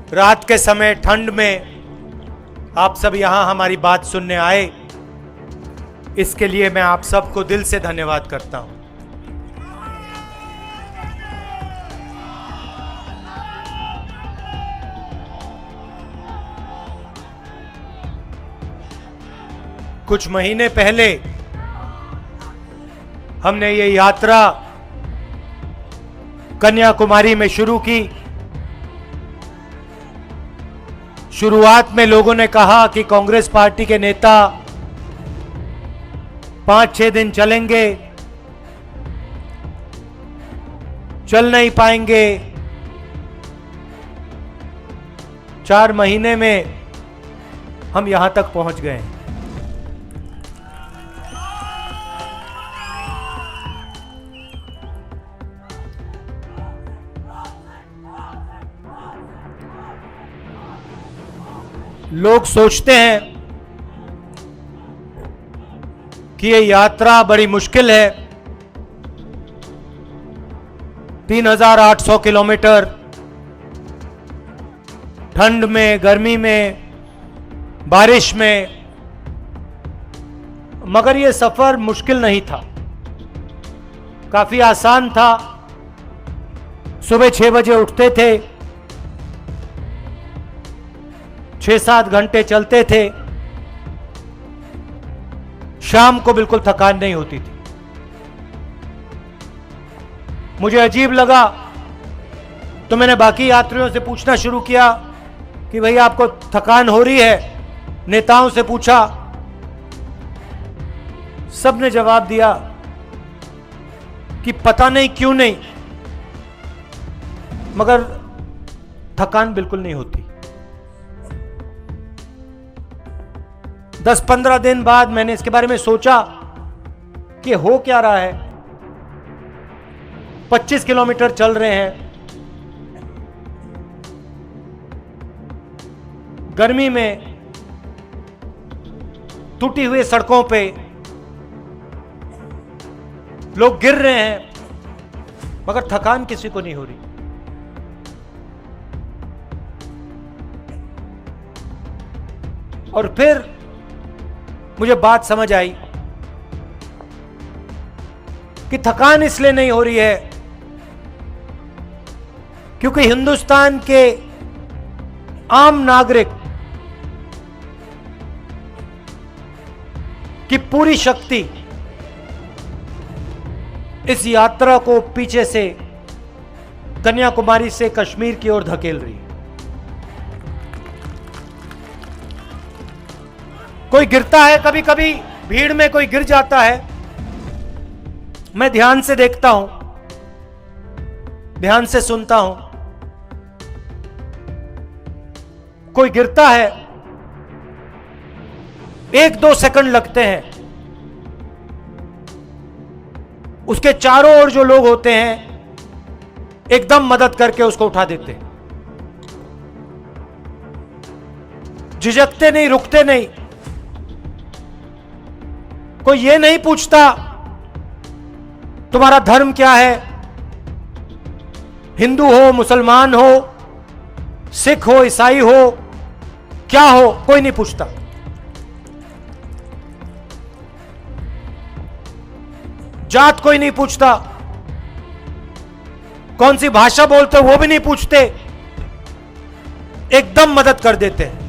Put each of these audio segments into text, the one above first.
रात के समय ठंड में आप सब यहां हमारी बात सुनने आए, इसके लिए मैं आप सबको दिल से धन्यवाद करता हूं। कुछ महीने पहले हमने ये यात्रा कन्याकुमारी में शुरू की। शुरुआत में लोगों ने कहा कि कांग्रेस पार्टी के नेता 5-6 दिन चलेंगे, चल नहीं पाएंगे। 4 महीने में हम यहां तक पहुंच गए। लोग सोचते हैं कि ये यात्रा बड़ी मुश्किल है। 3800 किलोमीटर ठंड में, गर्मी में, बारिश में, मगर ये सफर मुश्किल नहीं था, काफी आसान था। सुबह 6 बजे उठते थे, 6-7 घंटे चलते थे, शाम को बिल्कुल थकान नहीं होती थी। मुझे अजीब लगा तो मैंने बाकी यात्रियों से पूछना शुरू किया कि भैया आपको थकान हो रही है? नेताओं से पूछा, सबने जवाब दिया कि पता नहीं क्यों नहीं, मगर थकान बिल्कुल नहीं होती। 10-15 दिन बाद मैंने इसके बारे में सोचा कि हो क्या रहा है। 25 किलोमीटर चल रहे हैं, गर्मी में, टूटी हुई सड़कों पे लोग गिर रहे हैं, मगर थकान किसी को नहीं हो रही। और फिर मुझे बात समझ आई कि थकान इसलिए नहीं हो रही है क्योंकि हिंदुस्तान के आम नागरिक की पूरी शक्ति इस यात्रा को पीछे से कन्याकुमारी से कश्मीर की ओर धकेल रही है। कोई गिरता है, कभी कभी भीड़ में कोई गिर जाता है, मैं ध्यान से देखता हूं, ध्यान से सुनता हूं। कोई गिरता है, 1-2 सेकंड लगते हैं, उसके चारों ओर जो लोग होते हैं एकदम मदद करके उसको उठा देते हैं, झिझकते नहीं, रुकते नहीं। कोई ये नहीं पूछता तुम्हारा धर्म क्या है, हिंदू हो, मुसलमान हो, सिख हो, ईसाई हो, क्या हो, कोई नहीं पूछता। जात कोई नहीं पूछता, कौन सी भाषा बोलते हो वो भी नहीं पूछते, एकदम मदद कर देते हैं।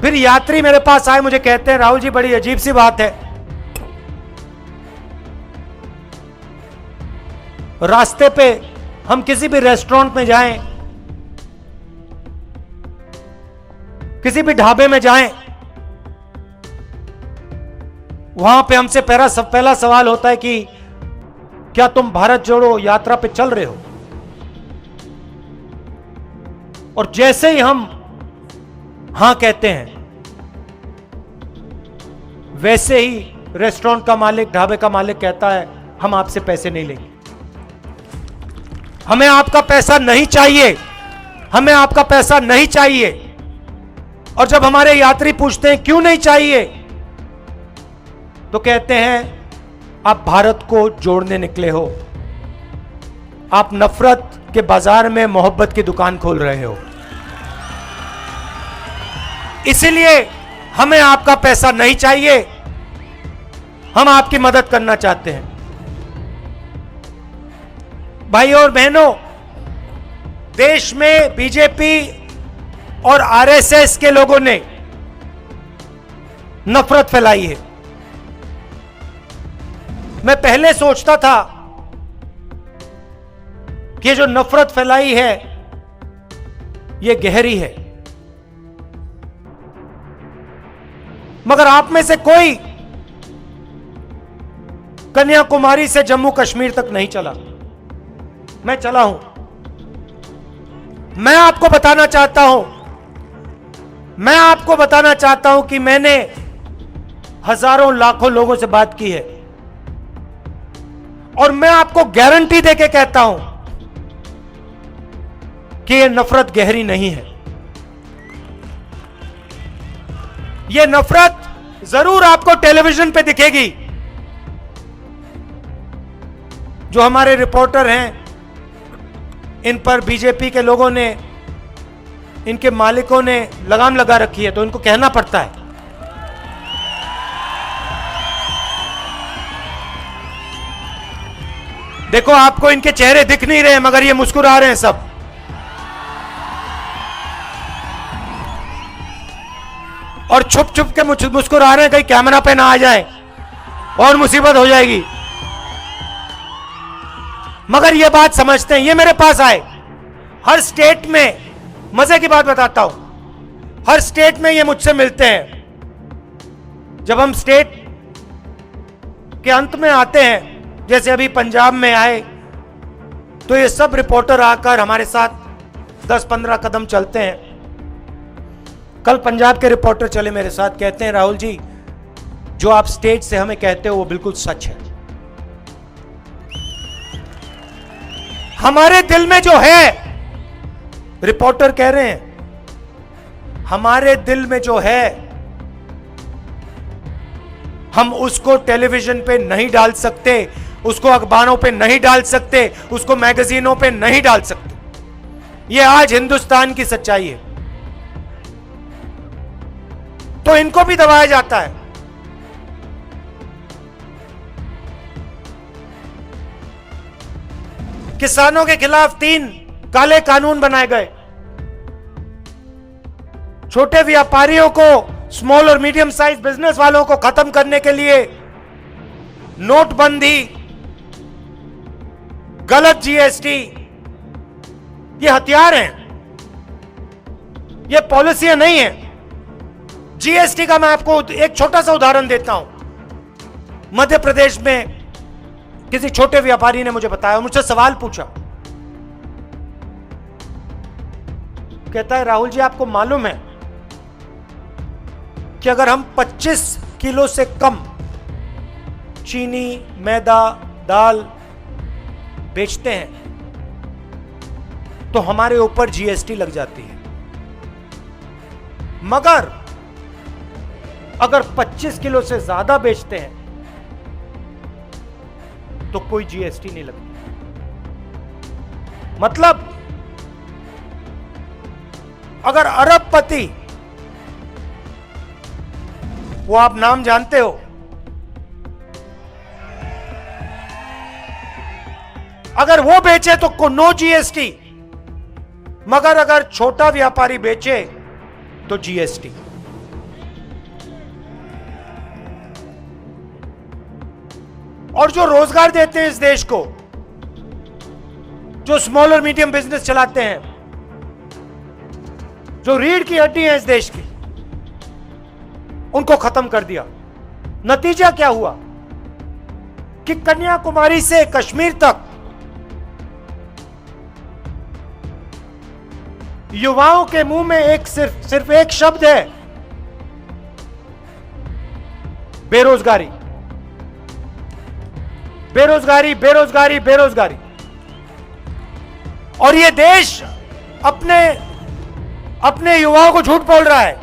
फिर यात्री मेरे पास आए, मुझे कहते हैं राहुल जी बड़ी अजीब सी बात है, रास्ते पे हम किसी भी रेस्टोरेंट में जाएं, किसी भी ढाबे में जाएं, वहां पे हमसे पहला सवाल होता है कि क्या तुम भारत जोड़ो यात्रा पे चल रहे हो? और जैसे ही हम हां कहते हैं, वैसे ही रेस्टोरेंट का मालिक, ढाबे का मालिक कहता है हम आपसे पैसे नहीं लेंगे, हमें आपका पैसा नहीं चाहिए, हमें आपका पैसा नहीं चाहिए। और जब हमारे यात्री पूछते हैं क्यों नहीं चाहिए, तो कहते हैं आप भारत को जोड़ने निकले हो, आप नफरत के बाजार में मोहब्बत की दुकान खोल रहे हो। इसलिए हमें आपका पैसा नहीं चाहिए, हम आपकी मदद करना चाहते हैं। भाई और बहनों, देश में बीजेपी और आरएसएस के लोगों ने नफरत फैलाई है। मैं पहले सोचता था कि जो नफरत फैलाई है ये गहरी है, मगर आप में से कोई कन्याकुमारी से जम्मू कश्मीर तक नहीं चला। मैं चला हूं। मैं आपको बताना चाहता हूं कि मैंने हजारों लाखों लोगों से बात की है और मैं आपको गारंटी देके कहता हूं कि यह नफरत गहरी नहीं है। यह नफरत जरूर आपको टेलीविजन पे दिखेगी। जो हमारे रिपोर्टर हैं, इन पर बीजेपी के लोगों ने, इनके मालिकों ने लगाम लगा रखी है, तो इनको कहना पड़ता है। देखो, आपको इनके चेहरे दिख नहीं रहे मगर ये मुस्कुरा रहे हैं सब। और छुप छुप के मुस्कुरा रहे हैं, कहीं कैमरा पे ना आ जाए और मुसीबत हो जाएगी। मगर ये बात समझते हैं। ये मेरे पास आए, हर स्टेट में, मजे की बात बताता हूं, हर स्टेट में ये मुझसे मिलते हैं। जब हम स्टेट के अंत में आते हैं, जैसे अभी पंजाब में आए, तो ये सब रिपोर्टर आकर हमारे साथ 10-15 कदम चलते हैं। कल पंजाब के रिपोर्टर चले मेरे साथ, कहते हैं राहुल जी, जो आप स्टेज से हमें कहते हो वो बिल्कुल सच है। हमारे दिल में जो है, रिपोर्टर कह रहे हैं, हमारे दिल में जो है हम उसको टेलीविजन पे नहीं डाल सकते, उसको अखबारों पे नहीं डाल सकते, उसको मैगजीनों पे नहीं डाल सकते। यह आज हिंदुस्तान की सच्चाई है। तो इनको भी दबाया जाता है। किसानों के खिलाफ 3 काले कानून बनाए गए। छोटे व्यापारियों को, स्मॉल और मीडियम साइज बिजनेस वालों को खत्म करने के लिए नोटबंदी, गलत जीएसटी, ये हथियार हैं, ये पॉलिसियां नहीं है। जीएसटी का मैं आपको एक छोटा सा उदाहरण देता हूं। मध्य प्रदेश में किसी छोटे व्यापारी ने मुझे बताया, मुझसे सवाल पूछा, कहता है राहुल जी, आपको मालूम है कि अगर हम 25 किलो से कम चीनी, मैदा, दाल बेचते हैं तो हमारे ऊपर जीएसटी लग जाती है, मगर अगर 25 किलो से ज्यादा बेचते हैं तो कोई जीएसटी नहीं लगती। मतलब अगर अरबपति, वो आप नाम जानते हो, अगर वो बेचे तो नो जीएसटी, मगर अगर छोटा व्यापारी बेचे तो जीएसटी। और जो रोजगार देते हैं इस देश को, जो स्मॉल और मीडियम बिजनेस चलाते हैं, जो रीढ़ की हड्डी है इस देश की, उनको खत्म कर दिया। नतीजा क्या हुआ कि कन्याकुमारी से कश्मीर तक युवाओं के मुंह में सिर्फ एक शब्द है, बेरोजगारी, बेरोजगारी, बेरोजगारी, बेरोजगारी। और ये देश अपने युवाओं को झूठ बोल रहा है,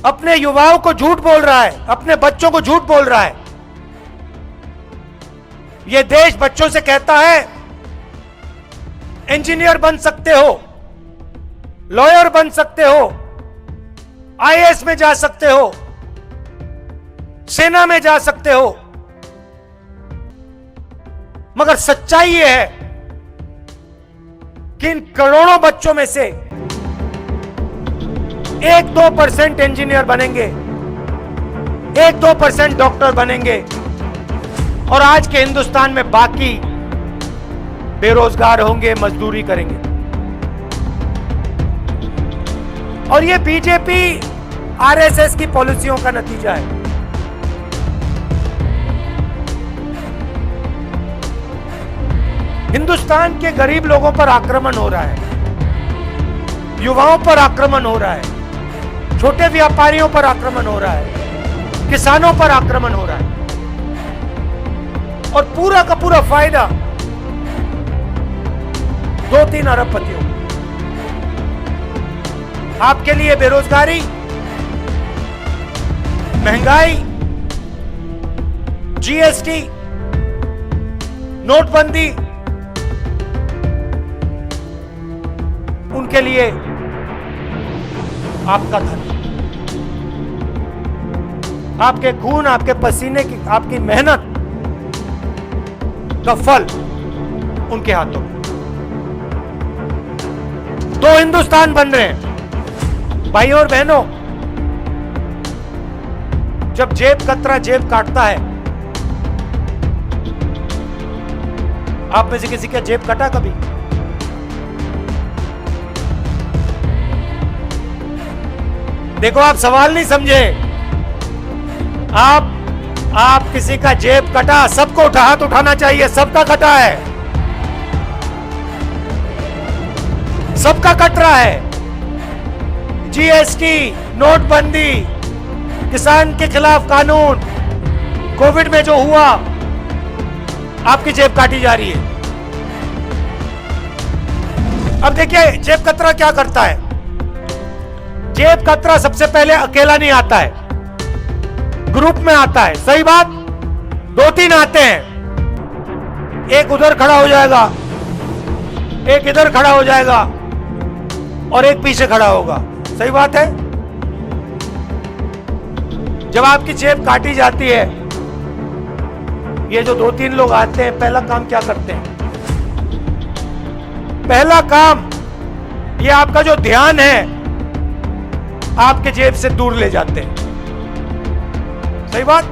अपने युवाओं को झूठ बोल रहा है, अपने बच्चों को झूठ बोल रहा है। ये देश बच्चों से कहता है इंजीनियर बन सकते हो, लॉयर बन सकते हो, आईएएस में जा सकते हो, सेना में जा सकते हो, मगर सच्चाई यह है कि इन करोड़ों बच्चों में से 1-2% इंजीनियर बनेंगे, 1-2% डॉक्टर बनेंगे और आज के हिंदुस्तान में बाकी बेरोजगार होंगे, मजदूरी करेंगे। और ये बीजेपी आरएसएस की पॉलिसियों का नतीजा है। हिंदुस्तान के गरीब लोगों पर आक्रमण हो रहा है, युवाओं पर आक्रमण हो रहा है, छोटे व्यापारियों पर आक्रमण हो रहा है, किसानों पर आक्रमण हो रहा है और पूरा का पूरा फायदा 2-3 अरबपतियों। आपके लिए बेरोजगारी, महंगाई, जीएसटी, नोटबंदी, उनके लिए आपका धन, आपके खून, आपके पसीने की, आपकी मेहनत का फल उनके हाथों में। 2 हिंदुस्तान बन रहे हैं भाई और बहनों। जब जेब कतरा जेब काटता है, आप में से किसी का जेब कटा कभी? देखो, आप सवाल नहीं समझे। आप किसी का जेब कटा, सबको हाथ उठाना चाहिए, सबका कटा है, सबका कट रहा है। जीएसटी, नोटबंदी, किसान के खिलाफ कानून, कोविड में जो हुआ, आपकी जेब काटी जा रही है। अब देखिए जेब कतरा क्या करता है। जेब कतरा सबसे पहले अकेला नहीं आता है, ग्रुप में आता है। सही बात, 2-3 आते हैं, एक उधर खड़ा हो जाएगा, एक इधर खड़ा हो जाएगा और एक पीछे खड़ा होगा। सही बात है। जब आपकी जेब काटी जाती है, ये जो 2-3 लोग आते हैं, पहला काम क्या करते हैं? पहला काम, ये आपका जो ध्यान है आपके जेब से दूर ले जाते हैं। सही बात।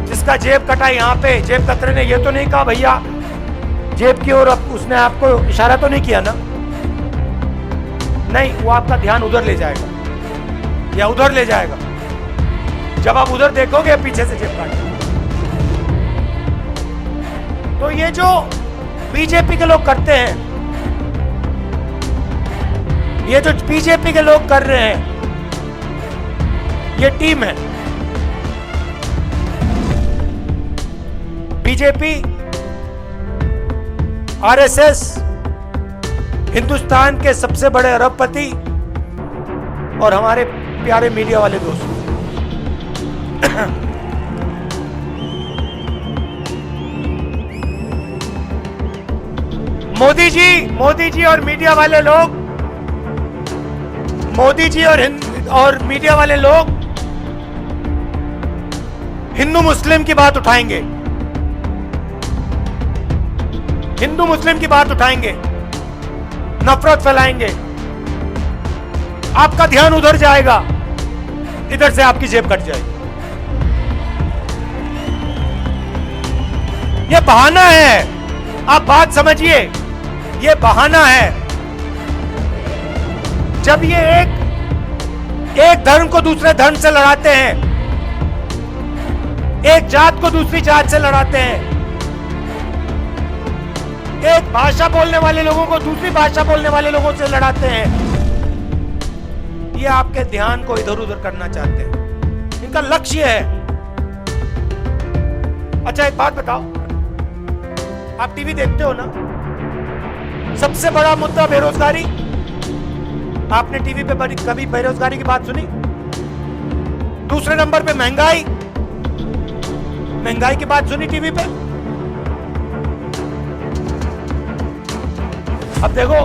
जिसका जेब कटा यहां पे, जेब कतरे ने ये तो नहीं कहा भैया जेब की ओर, उसने आपको इशारा तो नहीं किया ना? नहीं, वो आपका ध्यान उधर ले जाएगा या उधर ले जाएगा। जब आप उधर देखोगे पीछे से जेब काट। तो ये जो बीजेपी के लोग करते हैं, ये जो बीजेपी के लोग कर रहे हैं, ये टीम है। बीजेपी, आरएसएस, हिंदुस्तान के सबसे बड़े अरबपति और हमारे प्यारे मीडिया वाले दोस्त। मोदी जी और मीडिया वाले लोग, मोदी जी और मीडिया वाले लोग हिंदू मुस्लिम की बात उठाएंगे, हिंदू मुस्लिम की बात उठाएंगे, नफरत फैलाएंगे। आपका ध्यान उधर जाएगा, इधर से आपकी जेब कट जाएगी। यह बहाना है, आप बात समझिए, यह बहाना है। जब ये एक धर्म को दूसरे धर्म से लड़ाते हैं, एक जात को दूसरी जात से लड़ाते हैं, एक भाषा बोलने वाले लोगों को दूसरी भाषा बोलने वाले लोगों से लड़ाते हैं, ये आपके ध्यान को इधर उधर करना चाहते हैं। इनका लक्ष्य है। अच्छा एक बात बताओ, आप टीवी देखते हो ना? सबसे बड़ा मुद्दा बेरोजगारी। आपने टीवी पे कभी बेरोजगारी की बात सुनी? दूसरे नंबर पे महंगाई, महंगाई की बात सुनी टीवी पे? अब देखो,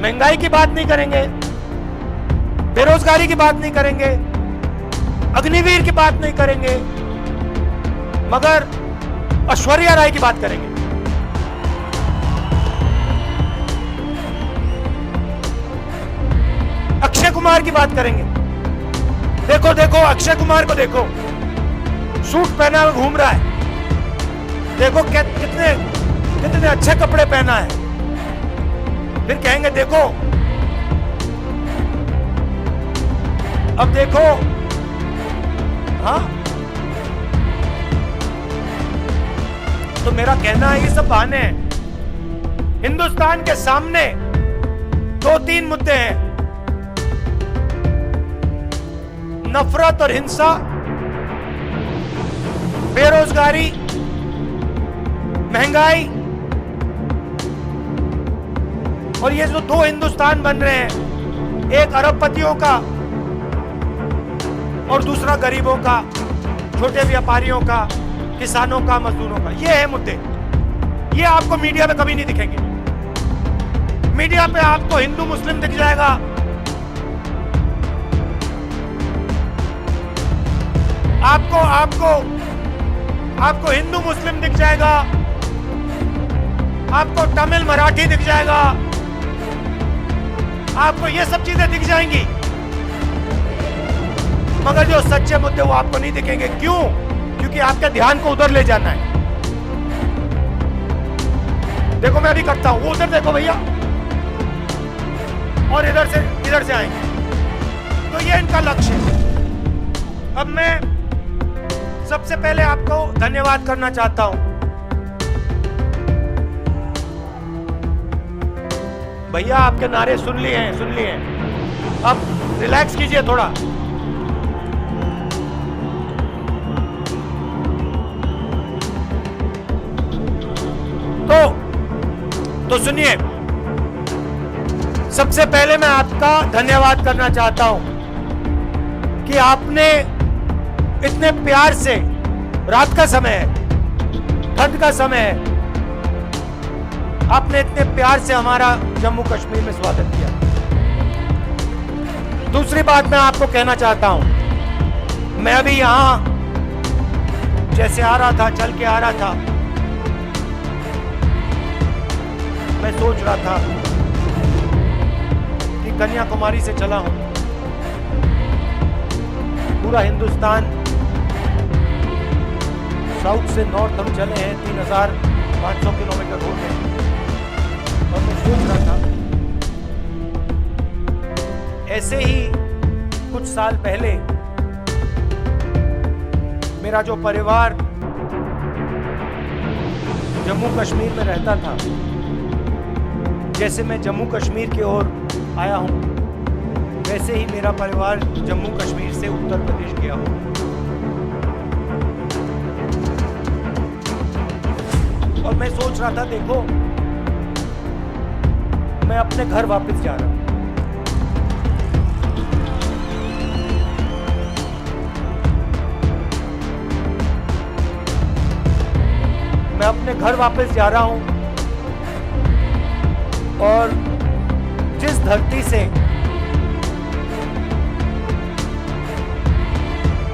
महंगाई की बात नहीं करेंगे, बेरोजगारी की बात नहीं करेंगे, अग्निवीर की बात नहीं करेंगे, मगर ऐश्वर्या राय की बात करेंगे। अक्षय कुमार की बात करेंगे। देखो देखो, अक्षय कुमार को देखो, सूट पहना हुआ घूम रहा है। देखो कितने कितने अच्छे कपड़े पहना है। फिर कहेंगे देखो, अब देखो, हाँ। तो मेरा कहना है ये सब बहाने हैं। हिंदुस्तान के सामने 2-3 मुद्दे हैं, नफरत और हिंसा, बेरोजगारी, महंगाई, और ये जो 2 हिंदुस्तान बन रहे हैं, एक अरबपतियों का और दूसरा गरीबों का, छोटे व्यापारियों का, किसानों का, मजदूरों का। ये है मुद्दे। ये आपको मीडिया पे कभी नहीं दिखेंगे। मीडिया पे आपको हिंदू मुस्लिम दिख जाएगा, आपको आपको आपको हिंदू मुस्लिम दिख जाएगा, आपको तमिल मराठी दिख जाएगा, आपको ये सब चीजें दिख जाएंगी, मगर जो सच्चे मुद्दे वो आपको नहीं दिखेंगे। क्यों? क्योंकि आपके ध्यान को उधर ले जाना है। देखो मैं अभी करता हूं, वो उधर देखो भैया, और इधर से आएंगे। तो ये इनका लक्ष्य है। अब मैं सबसे पहले आपको धन्यवाद करना चाहता हूं। भैया आपके नारे सुन लिए हैं। अब रिलैक्स कीजिए थोड़ा। तो सुनिए, सबसे पहले मैं आपका धन्यवाद करना चाहता हूं कि आपने इतने प्यार से, रात का समय है, ठंड का समय है, आपने इतने प्यार से हमारा जम्मू कश्मीर में स्वागत किया। दूसरी बात मैं आपको कहना चाहता हूं, मैं अभी यहां जैसे आ रहा था, चल के आ रहा था, मैं सोच रहा था कि कन्याकुमारी से चला हूं, पूरा हिंदुस्तान, साउथ से नॉर्थ हम चले हैं, 3500 किलोमीटर हो गए। और मैं सोच रहा था, ऐसे ही कुछ साल पहले मेरा जो परिवार जम्मू कश्मीर में रहता था, जैसे मैं जम्मू कश्मीर की ओर आया हूं, वैसे ही मेरा परिवार जम्मू कश्मीर से उत्तर प्रदेश गया हो। और मैं सोच रहा था, देखो मैं अपने घर वापस जा रहा हूं। मैं अपने घर वापस जा रहा हूं, और जिस धरती से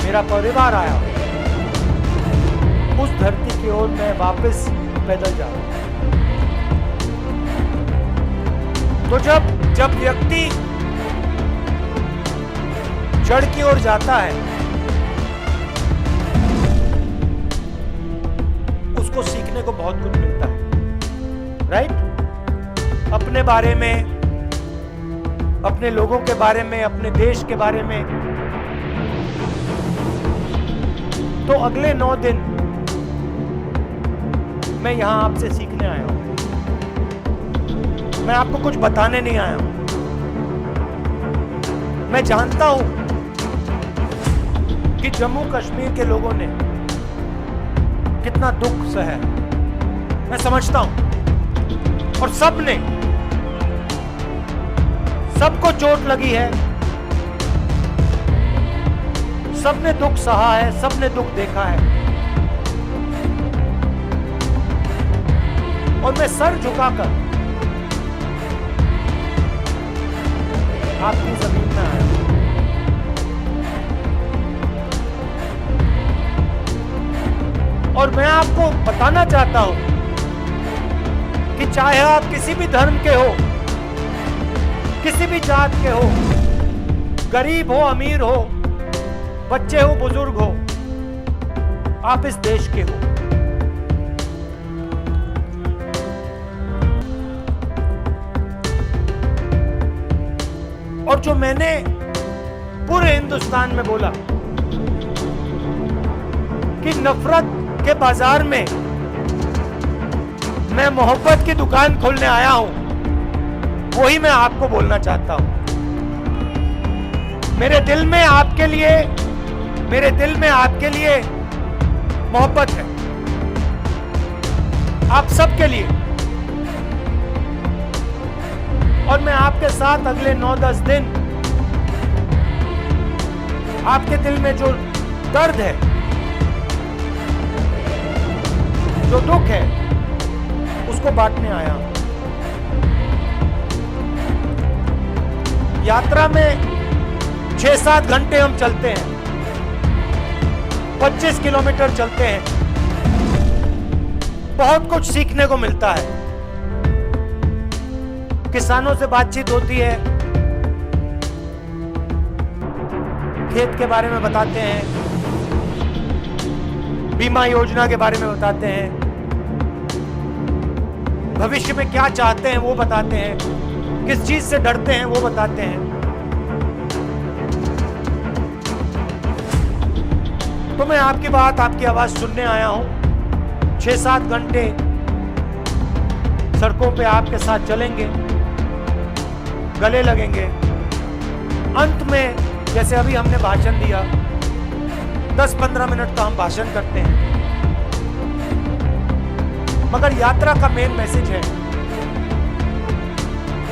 मेरा परिवार आया, उस धरती की ओर मैं वापस पैदल जा रहा हूं। तो जब व्यक्ति जड़ की ओर जाता है, उसको सीखने को बहुत कुछ मिलता है, राइट? अपने बारे में, अपने लोगों के बारे में, अपने देश के बारे में। तो अगले 9 दिन मैं यहां आपसे सीखने आया हूं। मैं आपको कुछ बताने नहीं आया हूं। मैं जानता हूं कि जम्मू कश्मीर के लोगों ने कितना दुख सहा। मैं समझता हूं, और सबको चोट लगी है, सबने दुख सहा है, सबने दुख देखा है। और मैं सर झुकाकर आपकी जमीन में आया। और मैं आपको बताना चाहता हूं कि चाहे आप किसी भी धर्म के हो, किसी भी जात के हो, गरीब हो, अमीर हो, बच्चे हो, बुजुर्ग हो, आप इस देश के हो। और जो मैंने पूरे हिंदुस्तान में बोला कि नफरत के बाजार में मैं मोहब्बत की दुकान खोलने आया हूं, वही मैं आपको बोलना चाहता हूं। मेरे दिल में आपके लिए मोहब्बत है, आप सबके लिए। और मैं आपके साथ अगले 9-10 दिन आपके दिल में जो दर्द है, जो दुख है, उसको बांटने आया हूं। यात्रा में 6-7 घंटे हम चलते हैं, 25 किलोमीटर चलते हैं। बहुत कुछ सीखने को मिलता है। किसानों से बातचीत होती है, खेत के बारे में बताते हैं, बीमा योजना के बारे में बताते हैं, भविष्य में क्या चाहते हैं वो बताते हैं, किस चीज से डरते हैं वो बताते हैं। तो मैं आपकी बात, आपकी आवाज सुनने आया हूं। 6-7 घंटे सड़कों पे आपके साथ चलेंगे, गले लगेंगे। अंत में जैसे अभी हमने भाषण दिया, 10-15 मिनट का हम भाषण करते हैं, मगर यात्रा का मेन मैसेज है,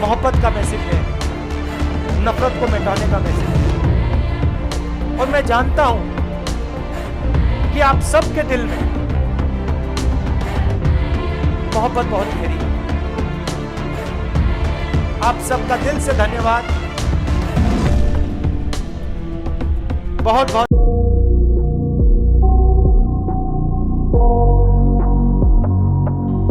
मोहब्बत का मैसेज है, नफरत को मिटाने का मैसेज है। और मैं जानता हूं कि आप सबके दिल में मोहब्बत बहुत गहरी है। आप सबका दिल से धन्यवाद। बहुत बहुत